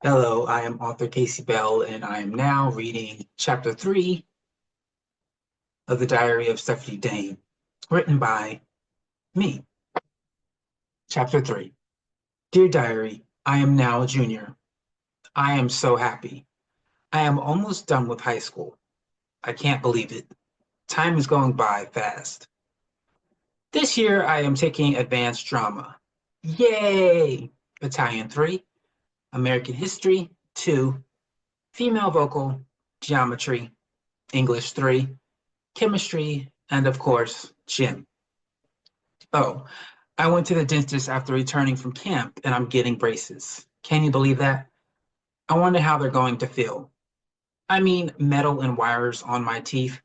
Hello, I am author Casey Bell, and I am now reading Chapter 3 of the Diary of Stephanie Dane, written by me. Chapter 3. Dear Diary, I am now a junior. I am so happy. I am almost done with high school. I can't believe it. Time is going by fast. This year, I am taking advanced drama. Yay! Italian 3, American History 2, Female Vocal, Geometry, English 3, Chemistry, and of course, gym. Oh, I went to the dentist after returning from camp and I'm getting braces. Can you believe that? I wonder how they're going to feel. I mean, metal and wires on my teeth.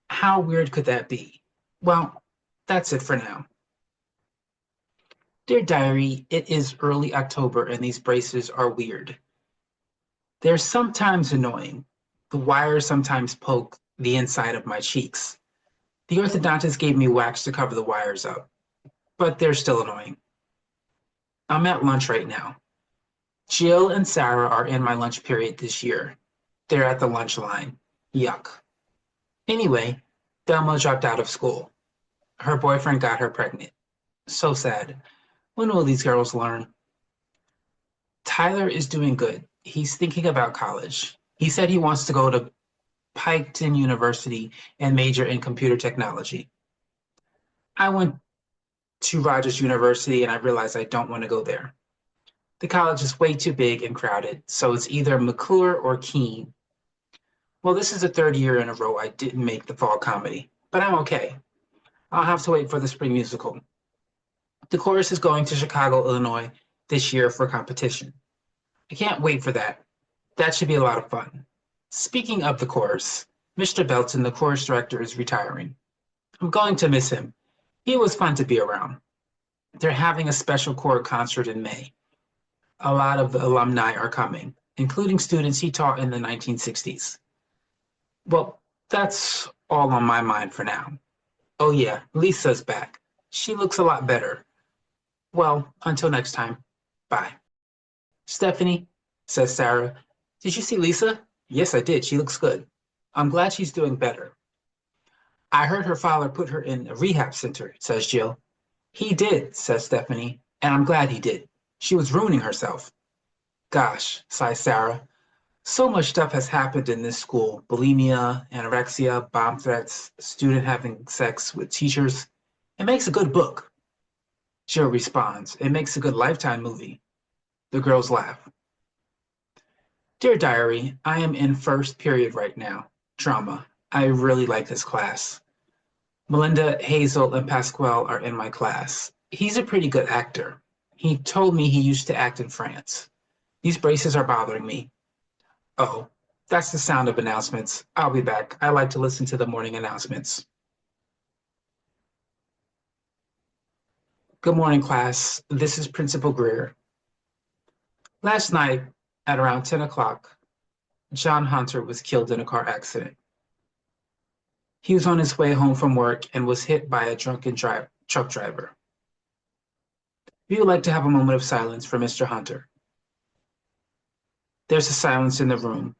How weird could that be? Well, that's it for now. Dear Diary, it is early October and these braces are weird. They're sometimes annoying. The wires sometimes poke the inside of my cheeks. The orthodontist gave me wax to cover the wires up, but they're still annoying. I'm at lunch right now. Jill and Sarah are in my lunch period this year. They're at the lunch line. Yuck. Anyway, Thelma dropped out of school. Her boyfriend got her pregnant. So sad. When will these girls learn? Tyler is doing good. He's thinking about college. He said he wants to go to Piketon University and major in computer technology. I went to Rogers University and I realized I don't want to go there. The college is way too big and crowded, so it's either McClure or Keene. Well, this is the third year in a row I didn't make the fall comedy, but I'm okay. I'll have to wait for the spring musical. The chorus is going to Chicago, Illinois this year for competition. I can't wait for that. That should be a lot of fun. Speaking of the chorus, Mr. Belton, the chorus director, is retiring. I'm going to miss him. He was fun to be around. They're having a special choir concert in May. A lot of the alumni are coming, including students he taught in the 1960s. Well, that's all on my mind for now. Oh yeah, Lisa's back. She looks a lot better. Well, until next time, bye. Stephanie, says Sarah, did you see Lisa? Yes, I did. She looks good. I'm glad she's doing better. I heard her father put her in a rehab center, says Jill. He did, says Stephanie, and I'm glad he did. She was ruining herself. Gosh, sighs Sarah. So much stuff has happened in this school. Bulimia, anorexia, bomb threats, student having sex with teachers. It makes a good book. Jill responds, it makes a good Lifetime movie. The girls laugh. Dear Diary, I am in first period right now. Drama. I really like this class. Melinda, Hazel, and Pasquale are in my class. He's a pretty good actor. He told me he used to act in France. These braces are bothering me. Oh, that's the sound of announcements. I'll be back. I like to listen to the morning announcements. Good morning, class. This is Principal Greer. Last night, at around 10 o'clock, John Hunter was killed in a car accident. He was on his way home from work and was hit by a drunken truck driver. We would like to have a moment of silence for Mr. Hunter. There's a silence in the room.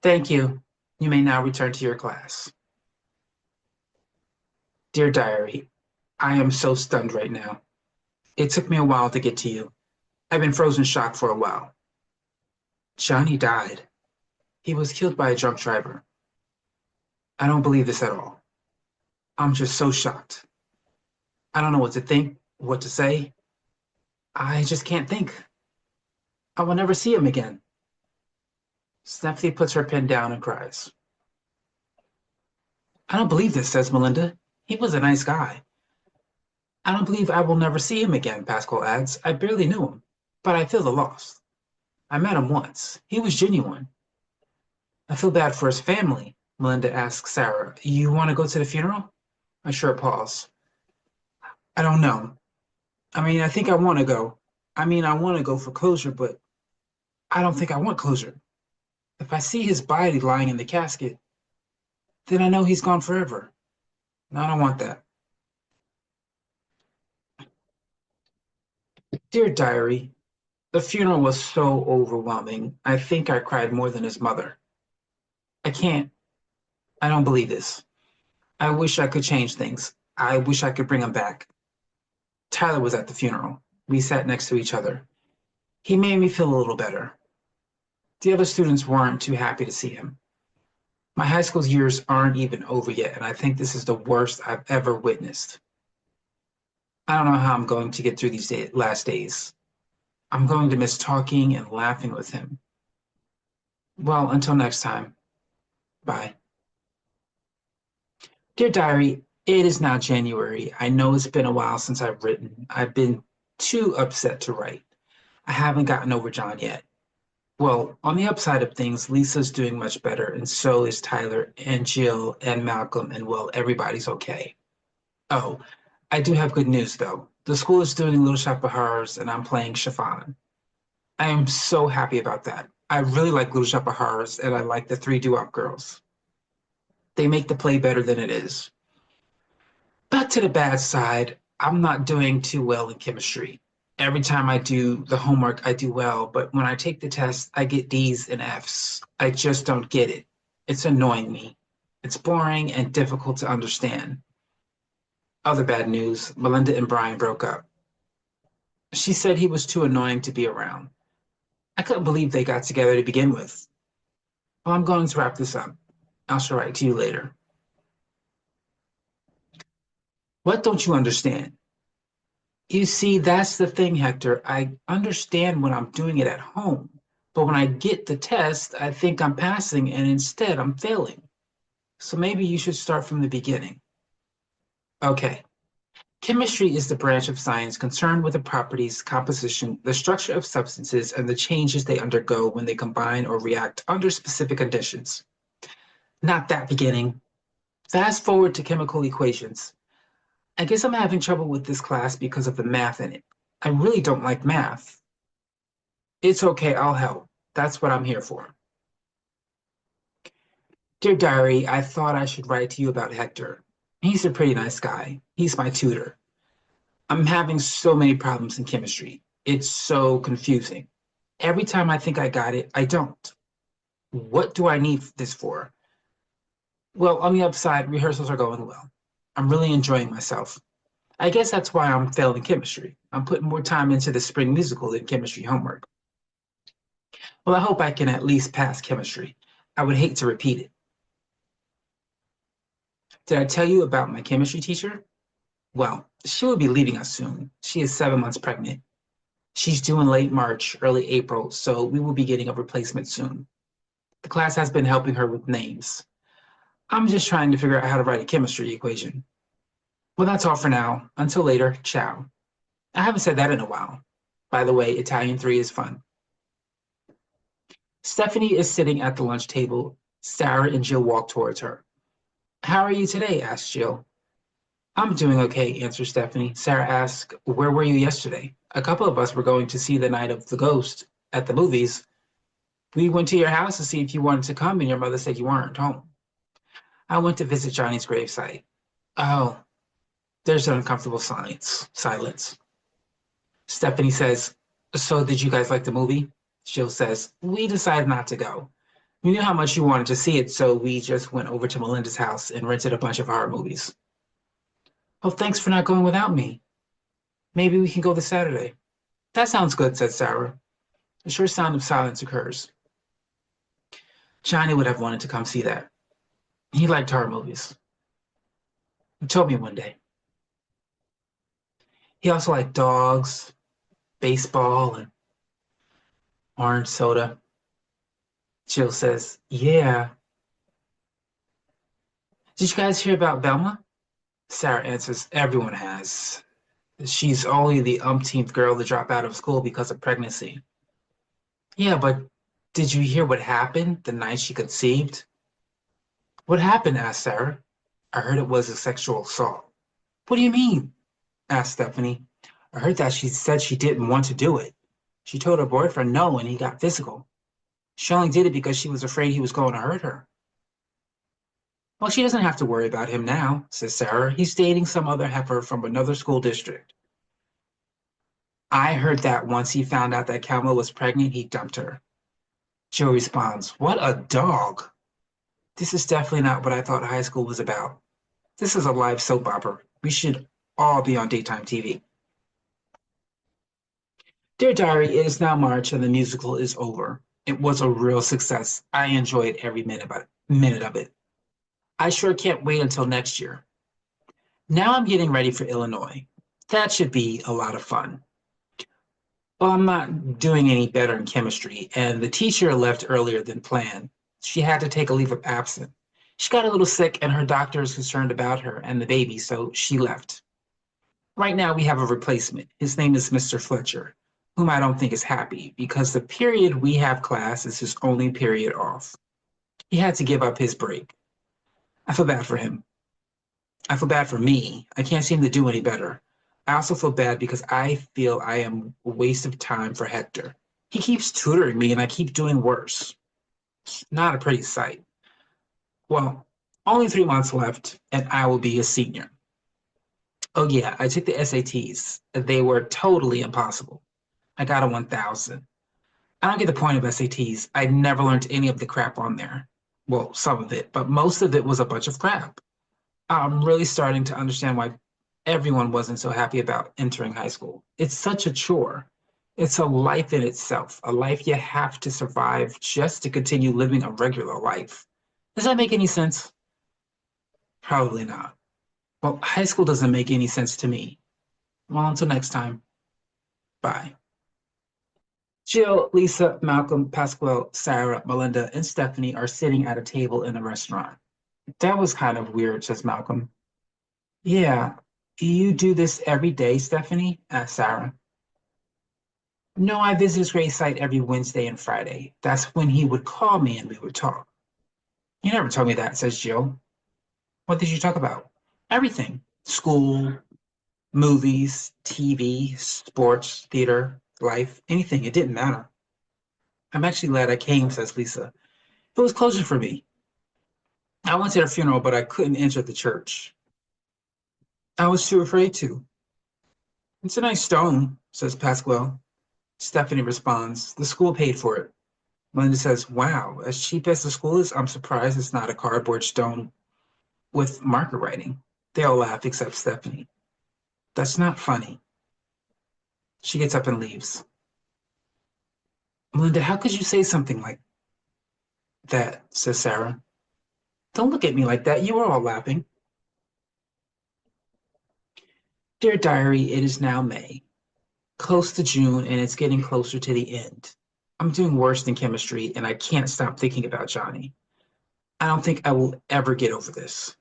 Thank you. You may now return to your class. Dear Diary, I am so stunned right now. It took me a while to get to you. I've been frozen shock for a while. Johnny died. He was killed by a drunk driver. I don't believe this at all. I'm just so shocked. I don't know what to think, what to say. I just can't think. I will never see him again. Stephanie puts her pen down and cries. I don't believe this, says Melinda. He was a nice guy. I don't believe I will never see him again, Pascal adds. I barely knew him, but I feel the loss. I met him once. He was genuine. I feel bad for his family, Melinda asks Sarah. You want to go to the funeral? I sure pause. I don't know. I think I want to go. I want to go for closure, but I don't think I want closure. If I see his body lying in the casket, then I know he's gone forever. And I don't want that. Dear Diary, The funeral was so overwhelming. I think I cried more than his mother. I can't. I don't believe this. I wish I could change things. I wish I could bring him back. Tyler was at the funeral. We sat next to each other. He made me feel a little better. The other students weren't too happy to see him. My high school years aren't even over yet, and I think this is the worst I've ever witnessed. I don't know how I'm going to get through these last days. I'm going to miss talking and laughing with him. Well, until next time, bye. Dear Diary, it is now January. I know it's been a while since I've written. I've been too upset to write. I haven't gotten over John yet. Well, on the upside of things, Lisa's doing much better, and so is Tyler and Jill and Malcolm, and well, everybody's okay. Oh, I do have good news though. The school is doing Little Shop of Horrors, and I'm playing Chiffon. I am so happy about that. I really like Little Shop of Horrors, and I like the three doo-wop girls. They make the play better than it is. Back to the bad side, I'm not doing too well in chemistry. Every time I do the homework, I do well, but when I take the test, I get D's and F's. I just don't get it. It's annoying me. It's boring and difficult to understand. Other bad news, Melinda and Brian broke up. She said he was too annoying to be around. I couldn't believe they got together to begin with. Well, I'm going to wrap this up. I shall write to you later. What don't you understand? You see, that's the thing, Hector. I understand when I'm doing it at home, but when I get the test, I think I'm passing and instead I'm failing. So maybe you should start from the beginning. Okay. Chemistry is the branch of science concerned with the properties, composition, the structure of substances, and the changes they undergo when they combine or react under specific conditions. Not that beginning. Fast forward to chemical equations. I guess I'm having trouble with this class because of the math in it. I really don't like math. It's okay, I'll help. That's what I'm here for. Dear Diary, I thought I should write to you about Hector. He's a pretty nice guy. He's my tutor. I'm having so many problems in chemistry. It's so confusing. Every time I think I got it, I don't. What do I need this for? Well, on the upside, rehearsals are going well. I'm really enjoying myself. I guess that's why I'm failing chemistry. I'm putting more time into the spring musical than chemistry homework. Well, I hope I can at least pass chemistry. I would hate to repeat it. Did I tell you about my chemistry teacher? Well, she will be leaving us soon. She is 7 months pregnant. She's due in late March, early April, so we will be getting a replacement soon. The class has been helping her with names. I'm just trying to figure out how to write a chemistry equation. Well, that's all for now. Until later, ciao. I haven't said that in a while. By the way, Italian 3 is fun. Stephanie is sitting at the lunch table. Sarah and Jill walk towards her. How are you today? Asks Jill. I'm doing okay, answers Stephanie. Sarah asks, where were you yesterday? A couple of us were going to see The Night of the Ghost at the movies. We went to your house to see if you wanted to come, and your mother said you weren't home. I went to visit Johnny's gravesite. Oh, there's an uncomfortable silence. Stephanie says, so did you guys like the movie? Jill says, we decided not to go. We knew how much you wanted to see it, so we just went over to Melinda's house and rented a bunch of horror movies. Well, thanks for not going without me. Maybe we can go this Saturday. That sounds good, said Sarah. A short sound of silence occurs. Johnny would have wanted to come see that. He liked horror movies. He told me one day. He also liked dogs, baseball, and orange soda. Jill says, yeah. Did you guys hear about Velma? Sarah answers, everyone has. She's only the umpteenth girl to drop out of school because of pregnancy. Yeah, but did you hear what happened the night she conceived? What happened? Asked Sarah. I heard it was a sexual assault. What do you mean? Asked Stephanie. I heard that she said she didn't want to do it. She told her boyfriend no and he got physical. She only did it because she was afraid he was going to hurt her. Well, she doesn't have to worry about him now, says Sarah. He's dating some other heifer from another school district. I heard that once he found out that Kelma was pregnant, he dumped her. Joe responds, "What a dog." This is definitely not what I thought high school was about. This is a live soap opera. We should all be on daytime TV. Dear Diary, it is now March and the musical is over. It was a real success. I enjoyed every minute of it. I sure can't wait until next year. Now I'm getting ready for Illinois. That should be a lot of fun. Well, I'm not doing any better in chemistry, and the teacher left earlier than planned. She had to take a leave of absence. She got a little sick, and her doctor is concerned about her and the baby, so she left. Right now, we have a replacement. His name is Mr. Fletcher, whom I don't think is happy because the period we have class is his only period off. He had to give up his break. I feel bad for him. I feel bad for me. I can't seem to do any better. I also feel bad because I feel I am a waste of time for Hector. He keeps tutoring me and I keep doing worse. Not a pretty sight. Well, only 3 months left and I will be a senior. Oh yeah, I took the SATs. They were totally impossible. I got a 1,000. I don't get the point of SATs. I never learned any of the crap on there. Well, some of it, but most of it was a bunch of crap. I'm really starting to understand why everyone wasn't so happy about entering high school. It's such a chore. It's a life in itself, a life you have to survive just to continue living a regular life. Does that make any sense? Probably not. Well, high school doesn't make any sense to me. Well, until next time, bye. Jill, Lisa, Malcolm, Pasquale, Sarah, Melinda, and Stephanie are sitting at a table in a restaurant. That was kind of weird, says Malcolm. Yeah, you do this every day, Stephanie? Asked Sarah. No, I visit his grave site every Wednesday and Friday. That's when he would call me and we would talk. You never told me that, says Jill. What did you talk about? Everything. School, movies, TV, sports, theater, life, anything. It didn't matter. I'm actually glad I came, says Lisa. It was closure for me. I went to their funeral, but I couldn't enter the church. I was too afraid to. It's a nice stone, says Pasquale. Stephanie responds, the school paid for it. Melinda says, wow, as cheap as the school is, I'm surprised it's not a cardboard stone with marker writing. They all laugh except Stephanie. That's not funny. She gets up and leaves. Melinda, how could you say something like that, says Sarah. Don't look at me like that. You were all laughing. Dear Diary, it is now May, close to June, and it's getting closer to the end. I'm doing worse than chemistry, and I can't stop thinking about Johnny. I don't think I will ever get over this.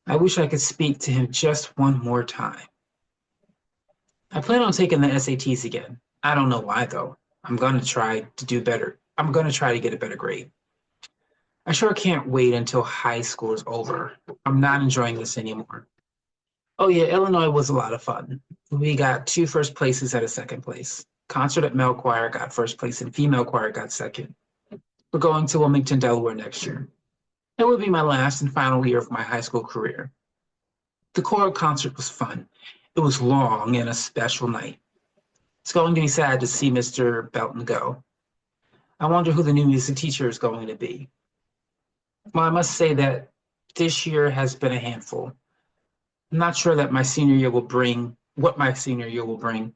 I wish I could speak to him just one more time. I plan on taking the SATs again. I don't know why, though. I'm going to try to do better. I'm going to try to get a better grade. I sure can't wait until high school is over. I'm not enjoying this anymore. Oh yeah, Illinois was a lot of fun. We got 2 first places at a second place. Concert at male choir got first place and female choir got second. We're going to Wilmington, Delaware next year. It will be my last and final year of my high school career. The choral concert was fun. It was long and a special night. It's going to be sad to see Mr. Belton go. I wonder who the new music teacher is going to be. Well, I must say that this year has been a handful. I'm not sure that my senior year will bring what my senior year will bring,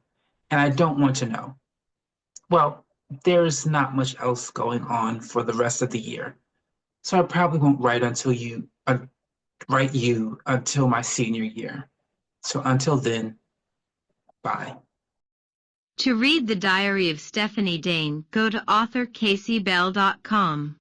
and I don't want to know. Well, there's not much else going on for the rest of the year, so I probably won't write you until my senior year. So until then, bye. To read the Diary of Stephanie Dane, go to authorcaseybell.com.